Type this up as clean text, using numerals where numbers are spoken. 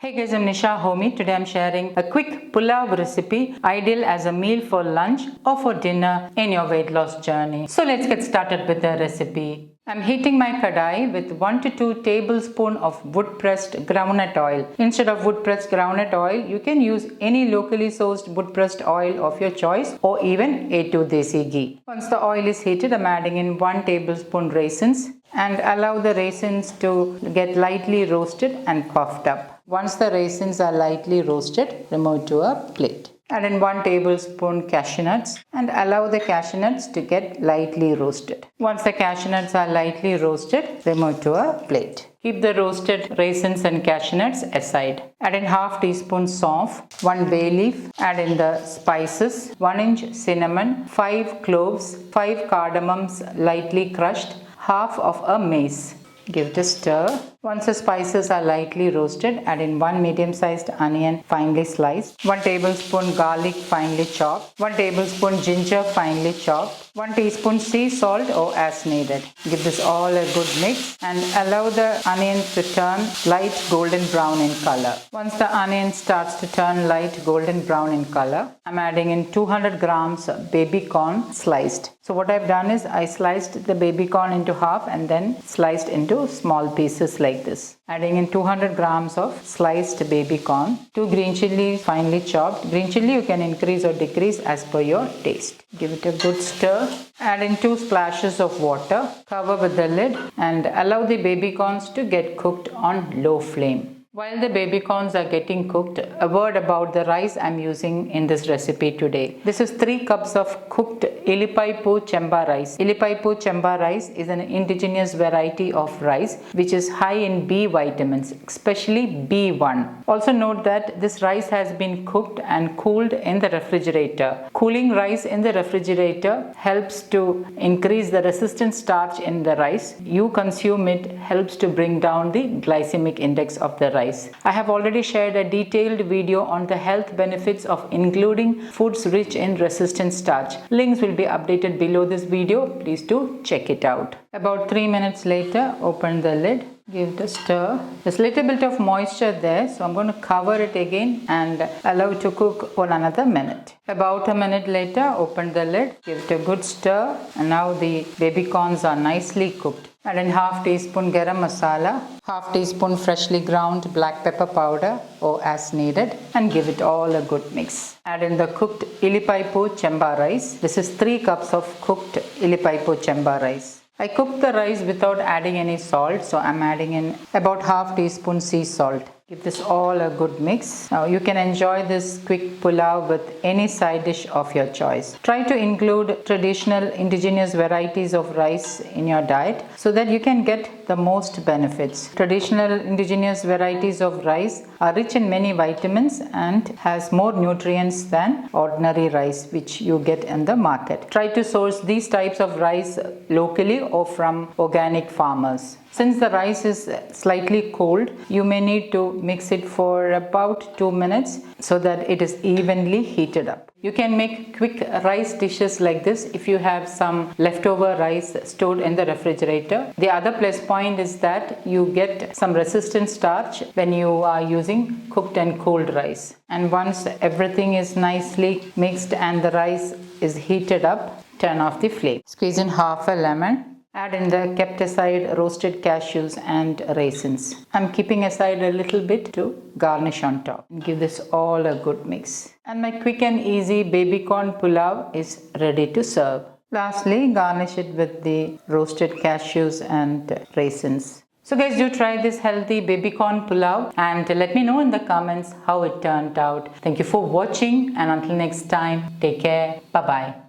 Hey guys, I'm Nisa Homey. Today I'm sharing a quick pulav recipe ideal as a meal for lunch or for dinner in your weight loss journey. So let's get started with the recipe. I'm heating my kadai with 1 to 2 tablespoons of wood-pressed groundnut oil. Instead of wood-pressed groundnut oil, you can use any locally sourced wood-pressed oil of your choice or even A2 desi ghee. Once the oil is heated, I'm adding in 1 tablespoon raisins and allow the raisins to get lightly roasted and puffed up. Once the raisins are lightly roasted, remove to a plate. Add in 1 tablespoon cashew nuts and allow the cashew nuts to get lightly roasted. Once the cashew nuts are lightly roasted, remove to a plate. Keep the roasted raisins and cashew nuts aside. Add in half teaspoon saunf, 1 bay leaf. Add in the spices, 1 inch cinnamon, 5 cloves, 5 cardamoms lightly crushed, half of a mace. Give it a stir. Once the spices are lightly roasted, add in 1 medium-sized onion finely sliced, 1 tablespoon garlic finely chopped, 1 tablespoon ginger finely chopped, 1 teaspoon sea salt or as needed. Give this all a good mix and allow the onions to turn light golden brown in color. Once the onion starts to turn light golden brown in color, I'm adding in 200 grams baby corn sliced. So what I've done is I sliced the baby corn into half and then sliced into small pieces like this. Adding in 200 grams of sliced baby corn, 2 green chilies finely chopped. Green chili you can increase or decrease as per your taste. Give it a good stir. Add in 2 splashes of water. Cover with the lid and allow the baby corns to get cooked on low flame. While the baby corns are getting cooked, a word about the rice I'm using in this recipe today. This is 3 cups of cooked illipaipoo chemba rice. Illipaipoo chemba rice is an indigenous variety of rice which is high in B vitamins, especially B1. Also note that this rice has been cooked and cooled in the refrigerator. Cooling rice in the refrigerator helps to increase the resistant starch in the rice. You consume it helps to bring down the glycemic index of the rice. I have already shared a detailed video on the health benefits of including foods rich in resistant starch. Links will be updated below this video. Please do check it out. About 3 minutes later, open the lid. Give it a stir. There's a little bit of moisture there, so I'm going to cover it again and allow it to cook for another minute. About a minute later, open the lid. Give it a good stir, and now the baby corns are nicely cooked. Add in half teaspoon garam masala, half teaspoon freshly ground black pepper powder or as needed, and give it all a good mix. Add in the cooked illipaipoo chemba rice. This is 3 cups of cooked illipaipoo chemba rice. I cooked the rice without adding any salt, so I'm adding in about half teaspoon sea salt. Give this all a good mix. Now you can enjoy this quick pulao with any side dish of your choice. Try to include traditional indigenous varieties of rice in your diet so that you can get the most benefits. Traditional indigenous varieties of rice are rich in many vitamins and has more nutrients than ordinary rice which you get in the market. Try to source these types of rice locally or from organic farmers. Since the rice is slightly cold, you may need to mix it for about 2 minutes so that it is evenly heated up. You can make quick rice dishes like this if you have some leftover rice stored in the refrigerator. The other plus point is that you get some resistant starch when you are using cooked and cooled rice. And once everything is nicely mixed and the rice is heated up, turn off the flame. Squeeze in half a lemon. Add in the kept aside roasted cashews and raisins. I'm keeping aside a little bit to garnish on top. Give this all a good mix. And my quick and easy baby corn pulao is ready to serve. Lastly, garnish it with the roasted cashews and raisins. So guys, do try this healthy baby corn pulao and let me know in the comments how it turned out. Thank you for watching and until next time, take care. Bye-bye.